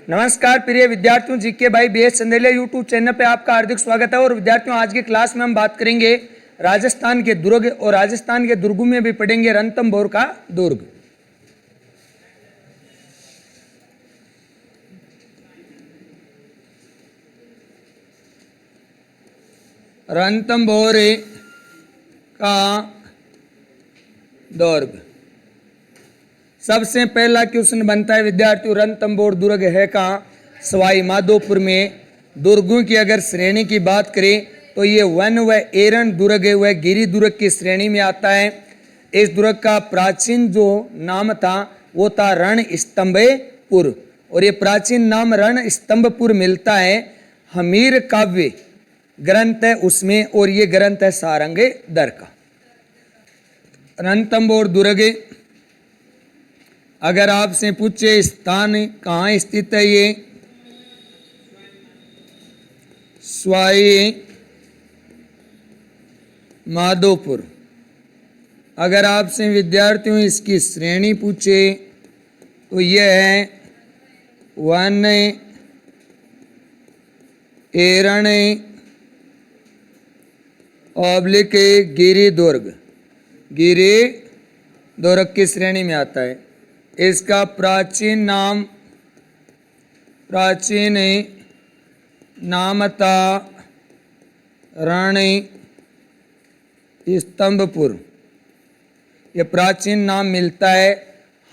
नमस्कार प्रिय विद्यार्थियों, जीके भाई बीएस चंदेलिया यूट्यूब चैनल पे आपका हार्दिक स्वागत है। और विद्यार्थियों, आज की क्लास में हम बात करेंगे राजस्थान के दुर्ग, और राजस्थान के दुर्गों में भी पढ़ेंगे रणथंभौर का दुर्ग। रणथंभौर का दुर्ग। सबसे पहला क्वेश्चन बनता है विद्यार्थियों, रणथंभौर दुर्ग है कहाँ? सवाई माधोपुर में। दुर्गों की अगर श्रेणी की बात करें तो ये वन व एरण दुर्ग है, वह गिरी दुर्ग की श्रेणी में आता है। इस दुर्ग का प्राचीन जो नाम था वो था रण स्तंभपुर, और ये प्राचीन नाम रण स्तंभपुर मिलता है हमीर काव्य ग्रंथ है उसमें, और ये ग्रंथ है सारंग दर का। रणथंभौर दुर्ग अगर आपसे पूछे स्थान कहाँ स्थित है, ये सवाई माधोपुर। अगर आपसे विद्यार्थियों इसकी श्रेणी पूछे तो यह है वन एरण ऑब्लिक गिरी दुर्ग, गिरी दुर्ग की श्रेणी में आता है। इसका प्राचीन नाम था रण स्तंभपुर। यह प्राचीन नाम मिलता है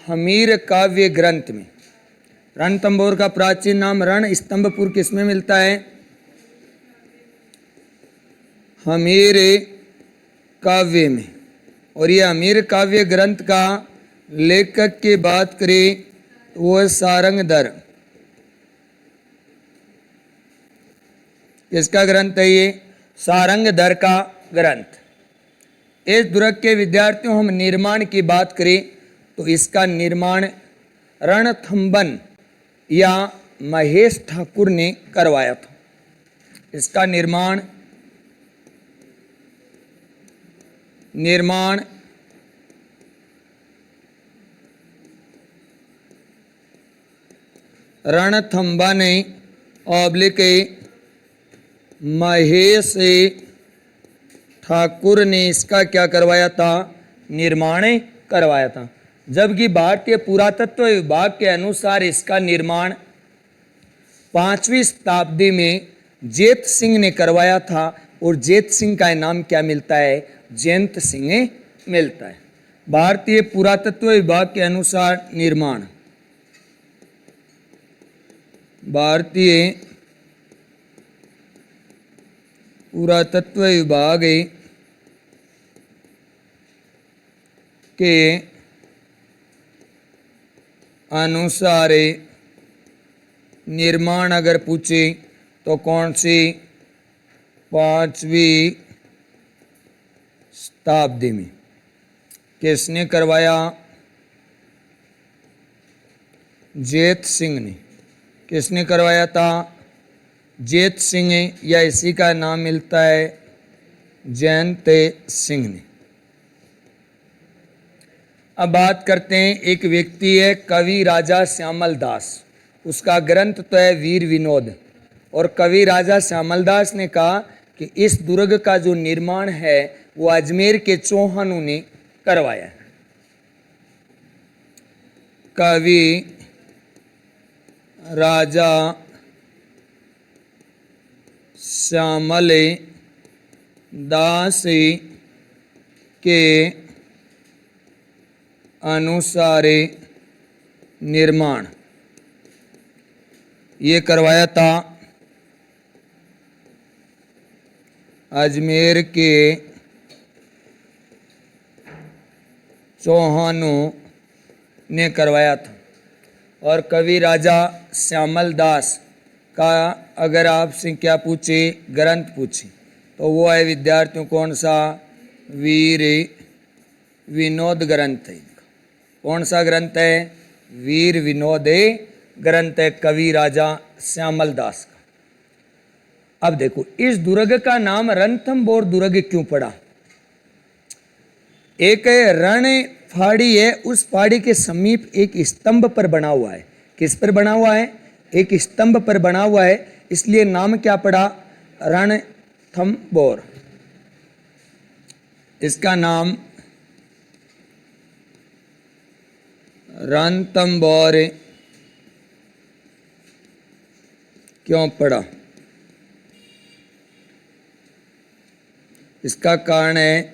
हमीर काव्य ग्रंथ में। रणथंभौर का प्राचीन नाम रण स्तंभपुर किसमें मिलता है? हमीर काव्य में। और यह हमीर काव्य ग्रंथ का लेखक की बात करें तो वो सारंग दर। किसका ग्रंथ है ये? सारंग दर का ग्रंथ। इस दुर्ग के विद्यार्थियों हम निर्माण की बात करें तो इसका निर्माण रणथंभन या महेश ठाकुर ने करवाया था। इसका निर्माण रणथंभन ऑब्लिक महेश ठाकुर ने इसका क्या करवाया था? निर्माण करवाया था। जबकि भारतीय पुरातत्व विभाग के अनुसार इसका निर्माण 5वीं शताब्दी में जैत सिंह ने करवाया था, और जैत सिंह का नाम क्या मिलता है? जयंत सिंह मिलता है। भारतीय पुरातत्व विभाग के अनुसार निर्माण, भारतीय पुरातत्व विभाग के अनुसार निर्माण अगर पूछे तो कौन सी? 5वीं शताब्दी में। किसने करवाया? जैत सिंह ने। किसने करवाया था? जैत सिंह, या इसी का नाम मिलता है जयंत सिंह ने। अब बात करते हैं, एक व्यक्ति है कवि राजा श्यामल दास, उसका ग्रंथ तो है वीर विनोद। और कवि राजा श्यामल दास ने कहा कि इस दुर्ग का जो निर्माण है वो अजमेर के चौहानों ने करवाया है। कवि राजा श्यामल दास के अनुसार निर्माण ये करवाया था अजमेर के चौहानों ने करवाया था। और कवि राजा श्यामल दास का अगर आपसे क्या पूछे, ग्रंथ पूछे, तो वो है विद्यार्थियों कौन सा? वीर विनोद ग्रंथ है इनका। कौन सा ग्रंथ है? वीर विनोद ग्रंथ है कवि राजा श्यामल दास का। अब देखो, इस दुर्ग का नाम रणथंभौर दुर्ग क्यों पड़ा? एक रण पहाड़ी है, उस पहाड़ी के समीप एक स्तंभ पर बना हुआ है। किस पर बना हुआ है? एक स्तंभ पर बना हुआ है, इसलिए नाम क्या पड़ा? रणथंबोर। इसका नाम रणथंबोर क्यों पड़ा? इसका कारण है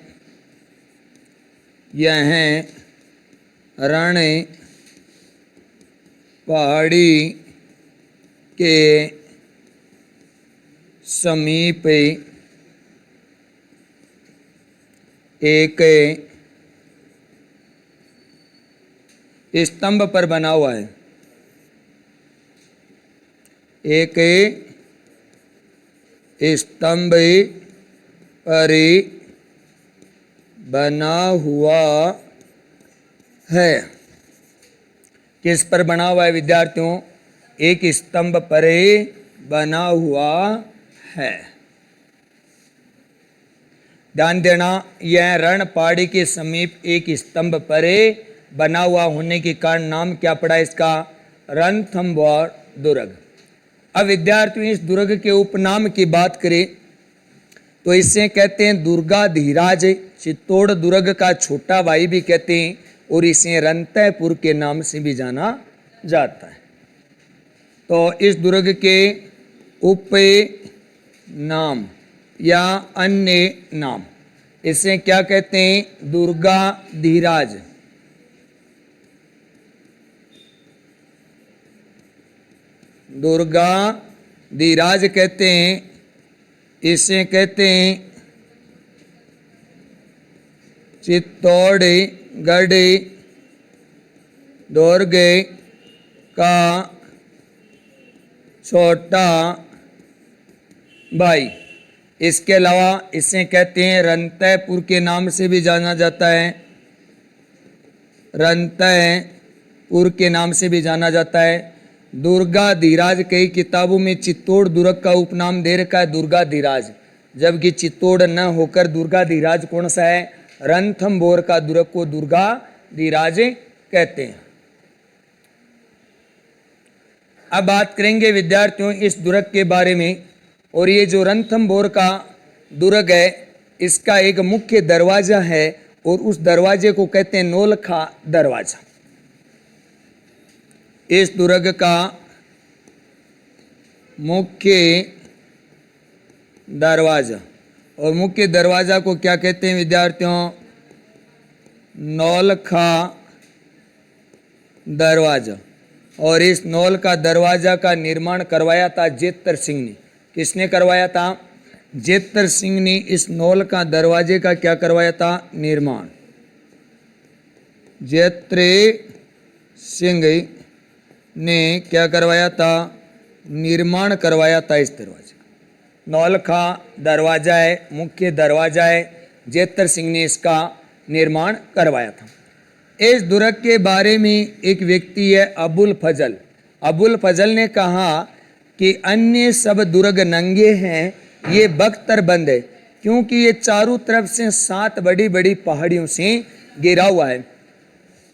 यह रण पहाड़ी के समीप एक स्तंभ पर बना हुआ है। एक स्तंभ पर बना हुआ है। किस पर बना हुआ है विद्यार्थियों? एक स्तंभ पर बना हुआ है। ध्यान देना, यह रण पहाड़ी के समीप एक स्तंभ पर बना हुआ होने के कारण नाम क्या पड़ा इसका? रणथंबोर दुर्ग। अब विद्यार्थियों इस दुर्ग के उपनाम की बात करें तो इसे कहते हैं दुर्गाधिराज। चित्तौड़ दुर्ग का छोटा भाई भी कहते हैं और इसे रंतैपुर के नाम से भी जाना जाता है। तो इस दुर्ग के उप नाम या अन्य नाम इसे क्या कहते हैं? दुर्गाधिराज। दुर्गाधिराज कहते हैं। इसे कहते हैं चित्तौड़गढ़ दुर्ग का छोटा भाई। इसके अलावा इसे कहते हैं रंतैपुर के नाम से भी जाना जाता है। रंतैपुर के नाम से भी जाना जाता है। दुर्गाधिराज कई किताबों में चित्तौड़ दुर्ग का उपनाम दे रखा है दुर्गाधिराज, जबकि चित्तौड़ न होकर दुर्गाधिराज कौन सा है? रणथंबोर का दुर्ग को दुर्गाधिराज कहते हैं। अब बात करेंगे विद्यार्थियों इस दुर्ग के बारे में। और ये जो रणथंबोर का दुर्ग है इसका एक मुख्य दरवाजा है और उस दरवाजे को कहते हैं नौलखा दरवाजा। इस दुर्ग का मुख्य दरवाजा, और मुख्य दरवाजा को क्या कहते हैं विद्यार्थियों? नौलखा दरवाजा। और इस नौलखा दरवाजा का निर्माण करवाया था जेतर सिंह ने। किसने करवाया था? जेतर सिंह ने इस नौलखा दरवाजे का क्या करवाया था? निर्माण। जेतर सिंह ने क्या करवाया था? निर्माण करवाया था इस दरवाजे का। नौलखा दरवाजा है, मुख्य दरवाजा है, जेतर सिंह ने इसका निर्माण करवाया था। इस दुर्ग के बारे में एक व्यक्ति है अबुल फजल। अबुल फजल ने कहा कि अन्य सब दुर्ग नंगे हैं, ये बख्तरबंद है क्योंकि ये चारों तरफ से 7 बड़ी बड़ी पहाड़ियों से घिरा हुआ है।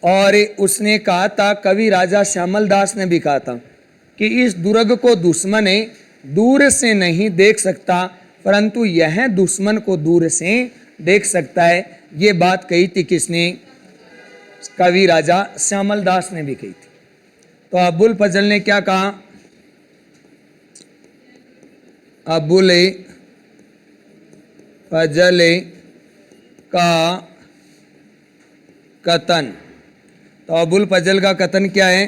और उसने कहा था, कवि राजा श्यामल दास ने भी कहा था कि इस दुर्ग को दुश्मन दूर से नहीं देख सकता, परंतु यह दुश्मन को दूर से देख सकता है। ये बात कही थी किसने? कवि राजा श्यामल दास ने भी कही थी। तो अबुल फजल ने क्या कहा? अबुल फजल का कथन। तो अबुल फजल का कथन क्या है?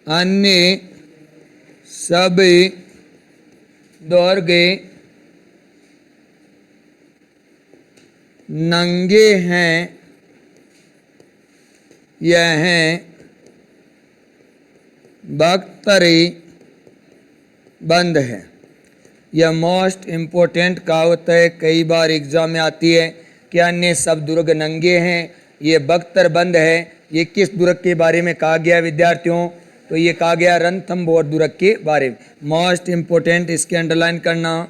अन्य सब दुर्ग नंगे हैं, यह बख्तरी बंद है। यह मोस्ट इम्पोर्टेंट कहावत है, कई बार एग्जाम में आती है कि अन्य सब दुर्ग नंगे हैं, ये बख्तर बंद है। ये किस दुर्ग के बारे में कहा गया विद्यार्थियों? तो ये कहा गया रणथंबोर दुर्ग के बारे में। मोस्ट इम्पोर्टेंट, इसके अंडरलाइन करना।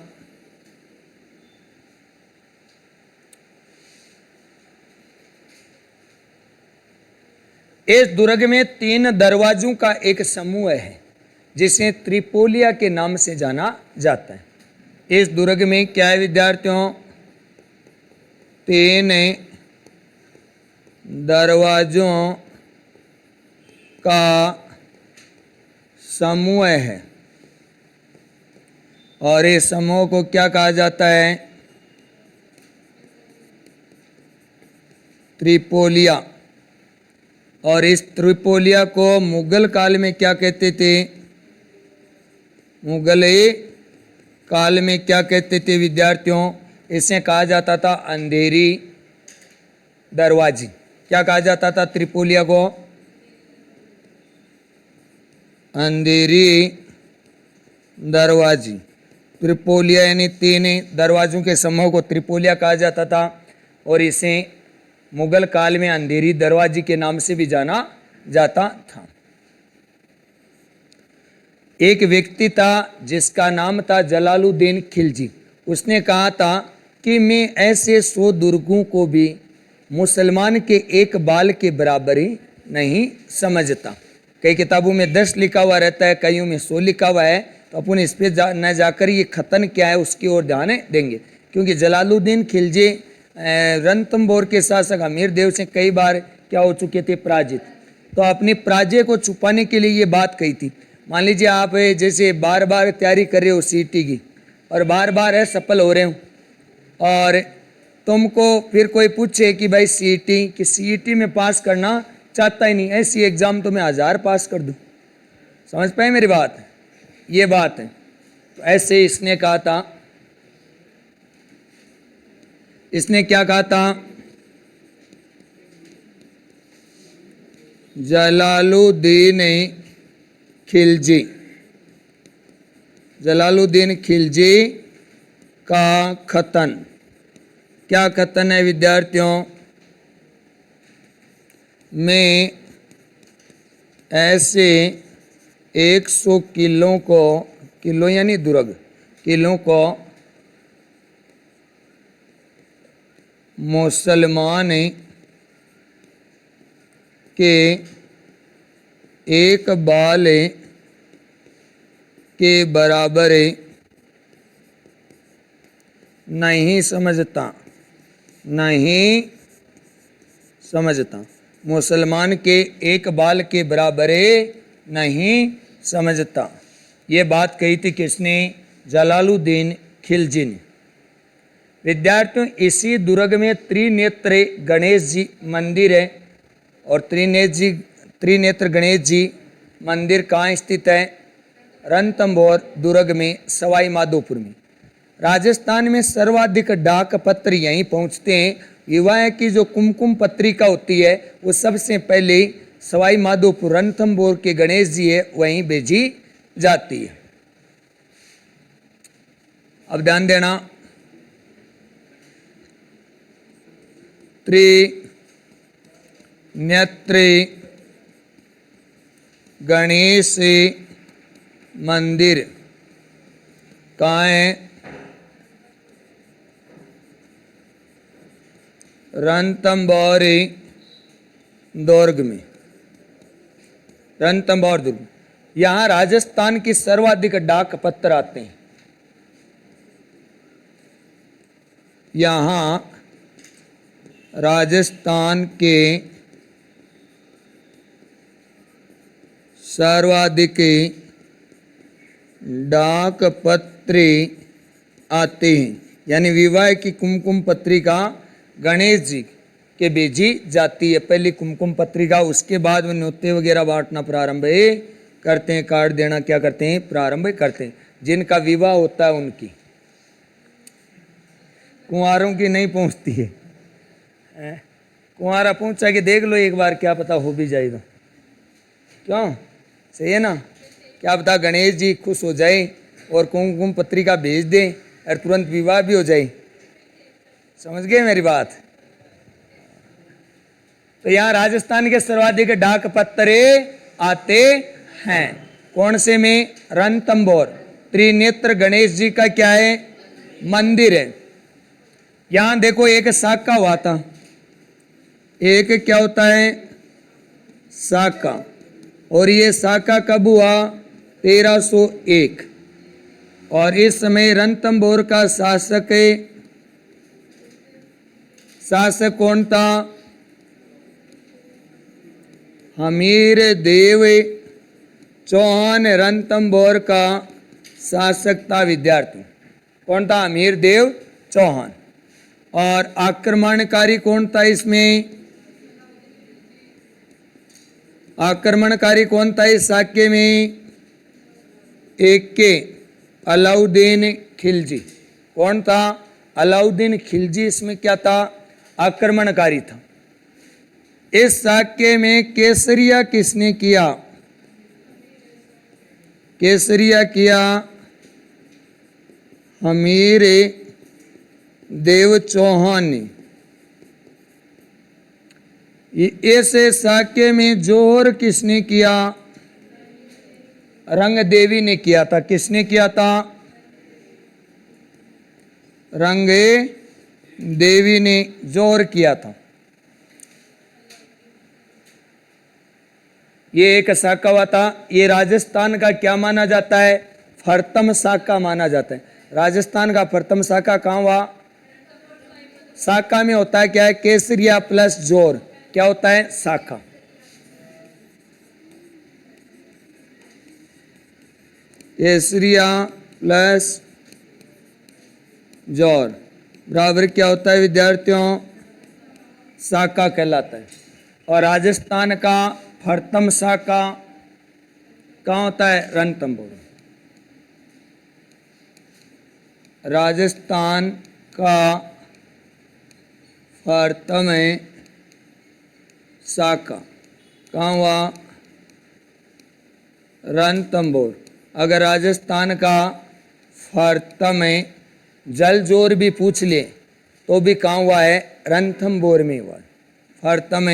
इस दुर्ग में 3 दरवाजों का एक समूह है जिसे त्रिपोलिया के नाम से जाना जाता है। इस दुर्ग में क्या है विद्यार्थियों? 3 दरवाजों का समूह है और इस समूह को क्या कहा जाता है? त्रिपोलिया। और इस त्रिपोलिया को मुगल काल में क्या कहते थे? मुगल काल में क्या कहते थे विद्यार्थियों? इसे कहा जाता था अंधेरी दरवाजी। क्या कहा जाता था त्रिपोलिया को? अंधेरी दरवाजी। त्रिपोलिया यानी 3 दरवाजों के समूह को त्रिपोलिया कहा जाता था और इसे मुगल काल में अंधेरी दरवाजी के नाम से भी जाना जाता था। एक व्यक्ति था जिसका नाम था जलालुद्दीन खिलजी। उसने कहा था कि मैं ऐसे 100 दुर्गों को भी मुसलमान के एक बाल के बराबर ही नहीं समझता। कई किताबों में 10 लिखा हुआ रहता है, कईयों में 100 लिखा हुआ है। तो अपन इस पे न जाकर ये खतन क्या है उसकी ओर ध्यान देंगे, क्योंकि जलालुद्दीन खिलजी रणथंभौर के शासक अमीर देव से कई बार क्या हो चुके थे? पराजित। तो अपनी पराजय को छुपाने के लिए ये बात कही थी। मान लीजिए आप जैसे बार बार तैयारी कर रहे हो सीईटी की और बार बार सफल हो रहे हो और तुमको फिर कोई पूछे कि भाई सीईटी में पास करना चाहता ही नहीं, ऐसी एग्जाम तो मैं 1000 पास कर दूं। समझ पाए मेरी बात? ये बात है। तो ऐसे इसने कहा था, इसने क्या कहा था? जलालुद्दीन खिलजी। जलालुद्दीन खिलजी का खतन। क्या खतन है विद्यार्थियों? मैं ऐसे 100 किलों को, किलो यानी दुर्ग, किलों को मुसलमान के एक बाल के बराबर नहीं समझता। नहीं समझता। मुसलमान के एक बाल के बराबर नहीं समझता। ये बात कही थी किसने? जलालुद्दीन खिलजी ने। विद्यार्थियों, इसी दुर्ग में त्रिनेत्र गणेश जी मंदिर है और त्रिनेत्र गणेश जी मंदिर कहाँ स्थित है? रणथंभौर दुर्ग में, सवाई माधोपुर में। राजस्थान में सर्वाधिक डाक पत्र यहीं पहुँचते हैं। विवाह की जो कुमकुम पत्रिका होती है वो सबसे पहले सवाई माधोपुर रणथंभौर के गणेश जी है वहीं भेजी जाती है। अब ध्यान देना, त्रिनेत्र गणेश मंदिर कहाँ है? रणथंभौर दुर्ग में। रणथंभौर दुर्ग, यहाँ राजस्थान की सर्वाधिक डाक पत्र आते हैं। यहाँ राजस्थान के सर्वाधिक डाक पत्र आते हैं, यानी विवाह की कुमकुम पत्रिका गणेश जी के भेजी जाती है। पहली कुमकुम पत्रिका, उसके बाद वो न्योते वगैरह बांटना प्रारंभ करते हैं, कार्ड देना क्या करते हैं? प्रारंभ करते हैं। जिनका विवाह होता है उनकी, कुंवारों की नहीं पहुंचती है। कुंवारा पहुंचा कि देख लो एक बार, क्या पता हो भी जाएगा। क्यों? सही है ना? क्या पता गणेश जी खुश हो जाए और कुमकुम पत्रिका भेज दें और तुरंत विवाह भी हो जाए। समझ गए मेरी बात? तो यहाँ राजस्थान के सर्वाधिक डाक पत्र आते हैं। कौन से में? रणथंभौर। त्रिनेत्र गणेश जी का क्या है? मंदिर है। यहाँ देखो एक साका हुआ था, एक क्या होता है? साका। और ये साका कब हुआ? 1301। और इस समय रणथंभौर का शासक कौन था? हमीर देव चौहान रणथंभौर का शासक था विद्यार्थी। कौन था? हमीर देव चौहान। और आक्रमणकारी कौन था इसमें? आक्रमणकारी कौन था इस साक्य में? एक के अलाउद्दीन खिलजी। कौन था? अलाउद्दीन खिलजी इसमें क्या था? आक्रमणकारी था। इस साक्य में केसरिया किसने किया? केसरिया किया हमीर देव चौहान ने। ऐसे साक्य में जोर किसने किया? रंग देवी ने किया था। किसने किया था? रंग देवी ने जोर किया था। ये एक साका हुआ था। ये राजस्थान का क्या माना जाता है? प्रथम साका माना जाता है। राजस्थान का प्रथम साका कहाँ हुआ? साका में होता है क्या है? केसरिया प्लस जोर। क्या होता है? साका। केसरिया प्लस जोर बराबर क्या होता है विद्यार्थियों? साका कहलाता है। और राजस्थान का प्रथम साका कहाँ होता है? रणथंभौर। राजस्थान का प्रथम साका कहाँ हुआ? रणथंभौर। अगर राजस्थान का प्रथम जल जोर भी पूछ ले तो भी कहाँ हुआ है? रणथंभौर में हुआ। प्रथम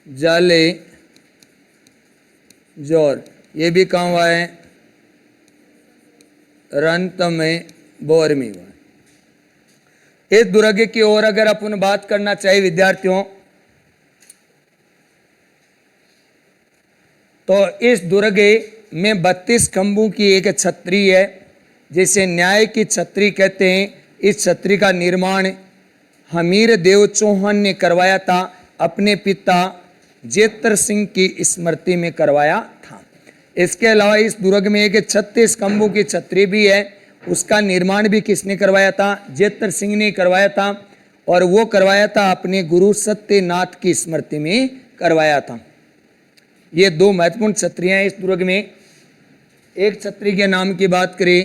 जल जोर ये भी कहाँ हुआ है? रणथंभौर में हुआ। इस दुर्ग की ओर अगर अपन बात करना चाहिए विद्यार्थियों, तो इस दुर्ग में 32 खंभों की एक छतरी है, जिसे न्याय की छतरी कहते हैं। इस छतरी का निर्माण हमीर देव चौहान ने करवाया था। अपने पिता जेतर सिंह की स्मृति में करवाया था। इसके अलावा इस दुर्ग में एक 36 खंभों की छतरी भी है। उसका निर्माण भी किसने करवाया था? जेतर सिंह ने करवाया था। और वो करवाया था अपने गुरु सत्यनाथ की स्मृति में करवाया था। ये दो महत्वपूर्ण छतरियां हैं इस दुर्ग में। एक छतरी के नाम की बात करें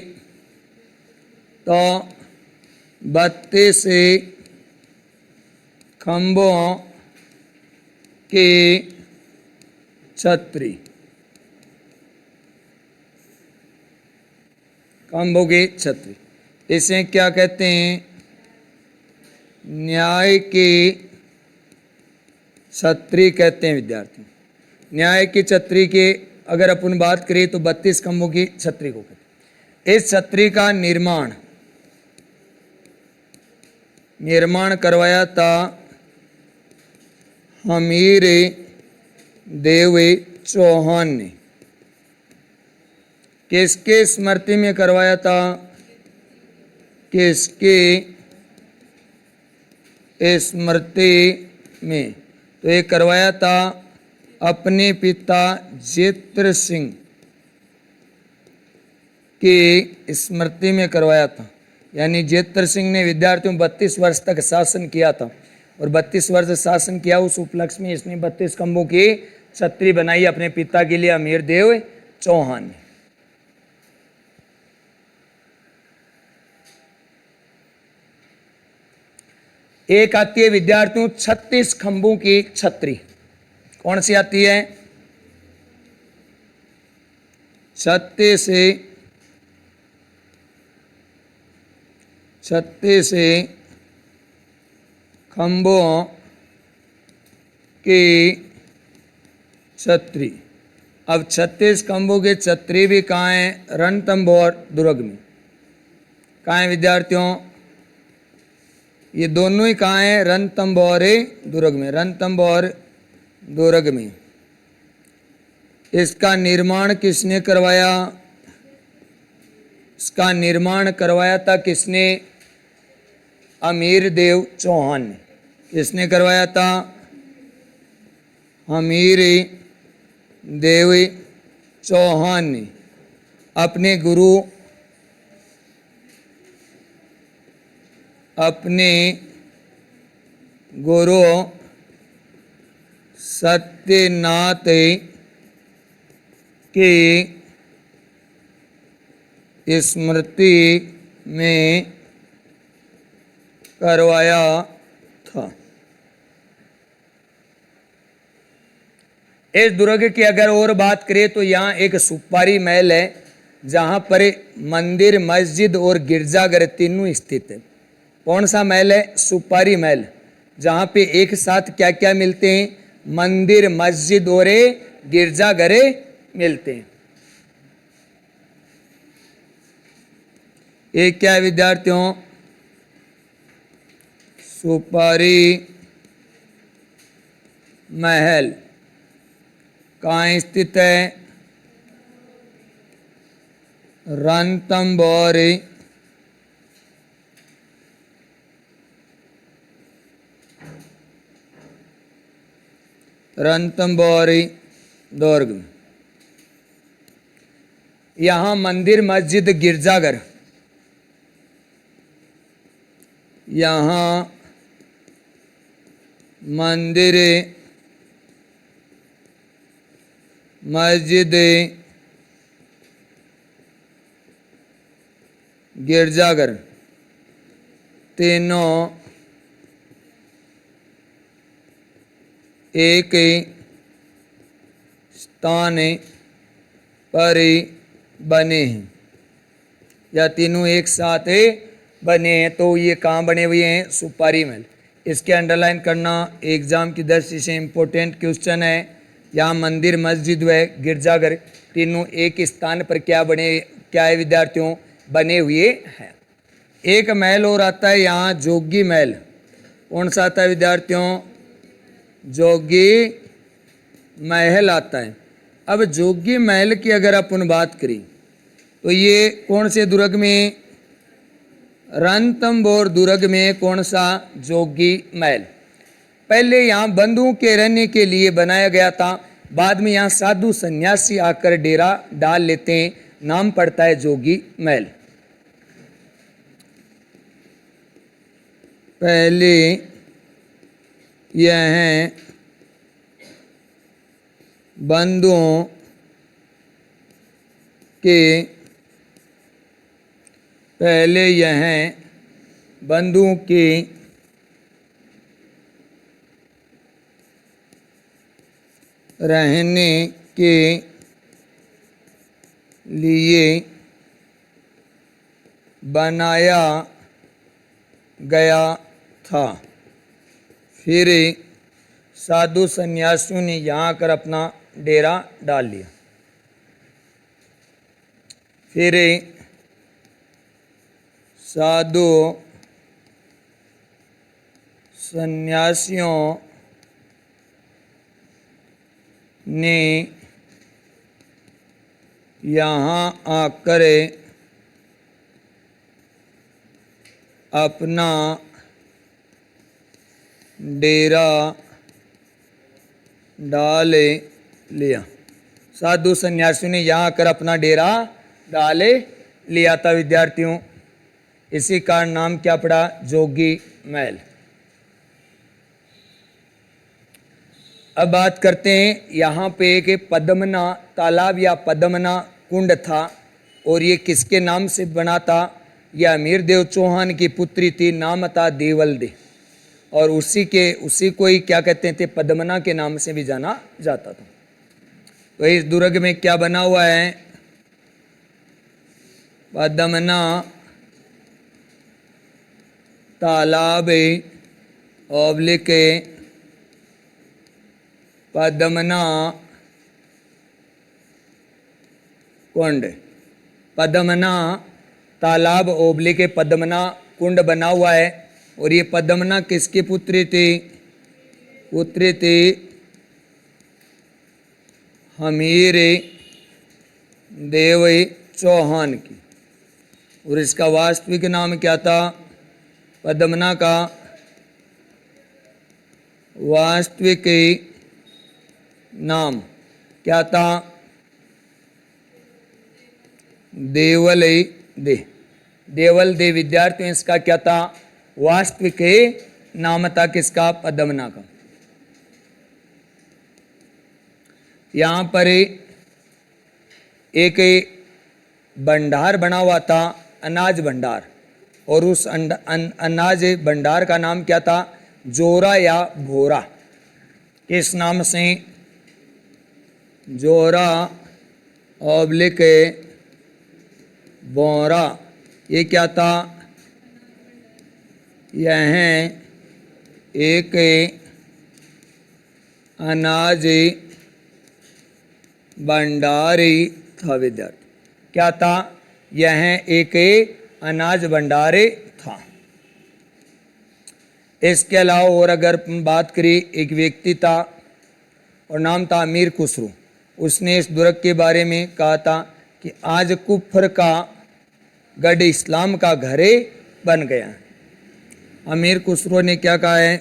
तो 32 खंभों की छतरी, खंभों की छतरी, इसे क्या कहते हैं? न्याय की छतरी कहते हैं विद्यार्थी। न्याय की छतरी के अगर अपन बात करें तो 32 खंभों की छतरी को कहते हैं। इस छतरी का निर्माण करवाया था हमीर देव चौहान ने। किसके स्मृति में करवाया था? किसके स्मृति में? तो ये करवाया था अपने पिता जेतर सिंह की स्मृति में करवाया था। यानी जेतर सिंह ने विद्यार्थियों 32 वर्ष तक शासन किया था, और 32 वर्ष शासन किया। उस उपलक्ष्य में इसने 32 खंभों की छतरी बनाई अपने पिता के लिए, हमीर देव चौहान ने। एक आती है विद्यार्थियों 36 खंभों की छतरी। कौन सी आती है? 36 खंभों की छतरी। अब 36 खंभों की छतरी भी कहाँ है? रणथंभौर दुर्ग में। कहाँ है विद्यार्थियों? ये दोनों ही कहाँ है? रणथंभौर दुर्ग में। रणथंभौर दुर्ग में। इसका निर्माण किसने करवाया? इसका निर्माण करवाया था किसने? हमीरदेव चौहान ने। किसने करवाया था? हमीर देव चौहान ने अपने गुरु सत्यनाथ की स्मृति में करवाया था। इस दुर्ग की अगर और बात करें तो यहाँ एक सुपारी महल है जहाँ पर मंदिर, मस्जिद और गिरजाघर तीनों स्थित है। कौन सा महल है? सुपारी महल, जहाँ पे एक साथ क्या क्या मिलते हैं? मंदिर, मस्जिद और गिरजाघर मिलते हैं। एक क्या है विद्यार्थियों? सुपारी महल कहाँ स्थित है? रणथंभौर दुर्ग। यहाँ मंदिर, मस्जिद, गिरजाघर, यहाँ मंदिर, मस्जिद, गिरजाघर तीनों एक स्थान पर बने हैं, या तीनों एक साथ बने हैं। तो ये कहाँ बने हुए हैं? सुपारी महल। इसके अंडरलाइन करना, एग्जाम की दृष्टि से इम्पोर्टेंट क्वेश्चन है। यहाँ मंदिर, मस्जिद व गिरजाघर तीनों एक स्थान पर क्या है विद्यार्थियों? बने हुए हैं। एक महल और आता है यहाँ, जोगी महल। कौन सा आता है विद्यार्थियों? जोगी महल आता है। अब जोगी महल की अगर अपन बात करें तो ये कौन से दुर्ग में? रणथंभौर दुर्ग में। कौन सा? जोगी महल। पहले यहाँ बंधुओं के रहने के लिए बनाया गया था, बाद में यहाँ साधु सन्यासी आकर डेरा डाल लेते हैं, नाम पड़ता है जोगी महल। पहले यह बंधुओं के रहने के लिए बनाया गया था। फिर साधु सन्यासियों ने यहाँ आकर अपना डेरा डाल लिया। फिर साधु सन्यासियों ने यहाँ आकर अपना डेरा डाल लिया। साधु सन्यासियों ने यहाँ आकर अपना डेरा डाल लिया था विद्यार्थियों। इसी का नाम क्या पड़ा? जोगी महल। अब बात करते हैं, यहाँ पे एक पद्मना तालाब या पद्मना कुंड था, और ये किसके नाम से बना था? यह हमीरदेव चौहान की पुत्री थी, नाम था देवलदे, और उसी को ही क्या कहते थे? पद्मना के नाम से भी जाना जाता था। तो इस दुर्ग में क्या बना हुआ है? पद्मना तालाब ओब्लिक पद्मना कुंड। पद्मना तालाब ओब्लिक पद्मना कुंड बना हुआ है, और ये पद्मना किसकी पुत्री थी? पुत्री थी हमीर देव चौहान की। और इसका वास्तविक नाम क्या था? पद्मना का वास्तविक नाम क्या था? देवल दे। देवल दे विद्यार्थियों, इसका क्या था? वास्तविक नाम था किसका? पद्मना का। यहाँ पर एक भंडार बना हुआ था, अनाज भंडार, और उस अनाज भंडार का नाम क्या था? जोरा या भोरा। किस नाम से? जोरा ऑब्लिक बोरा। ये क्या था? यह एक अनाज भंडारी था विद्यार्थी। क्या था? यह एक अनाज भंडारी था। इसके अलावा और अगर बात करें, एक व्यक्ति था और नाम था अमीर खुसरो। उसने इस दुर्ग के बारे में कहा था कि आज कुफर का गढ़ इस्लाम का घर बन गया। अमीर खुसरो ने क्या कहा है?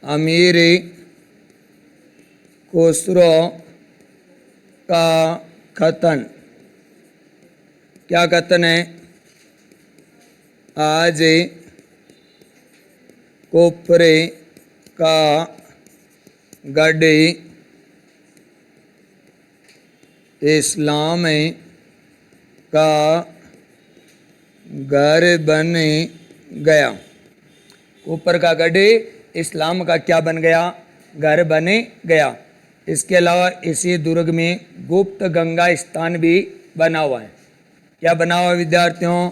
अमीर खुसरो का कथन, क्या कथन है? आज कुफर का गढ़ इस्लाम का घर बन गया। कुफर का गढ़ इस्लाम का क्या बन गया? घर बन गया। इसके अलावा इसी दुर्ग में गुप्त गंगा स्थान भी बना हुआ है। क्या बना हुआ विद्यार्थियों?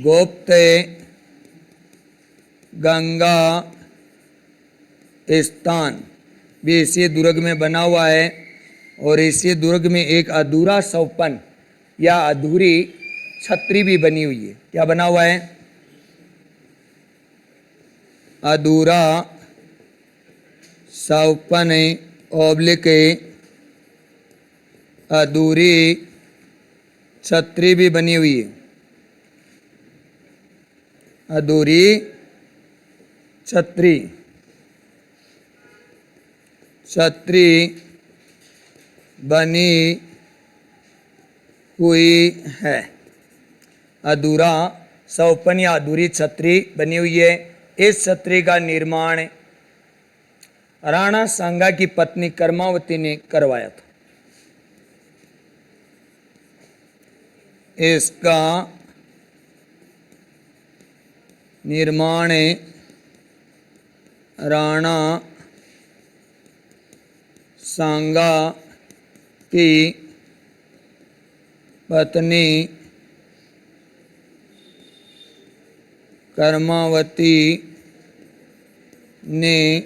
गुप्त गंगा स्थान भी इसी दुर्ग में बना हुआ है। और इसी दुर्ग में एक अधूरा सौपन या अधूरी छतरी भी बनी हुई है। क्या बना हुआ है? अधूरा सौपन ऑब्लिक अधूरी छतरी भी बनी हुई है। अधूरी छतरी बनी हुई है। अधूरा सौपन या अधूरी छतरी बनी हुई है। इस छतरी का निर्माण राणा सांगा की पत्नी कर्मावती ने करवाया था। इसका निर्माण राणा सांगा की पत्नी कर्मावती ने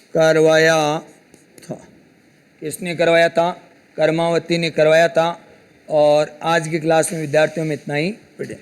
करवाया था। किसने करवाया था? कर्मावती ने करवाया था। और आज की क्लास में विद्यार्थियों में इतना ही पढ़ें।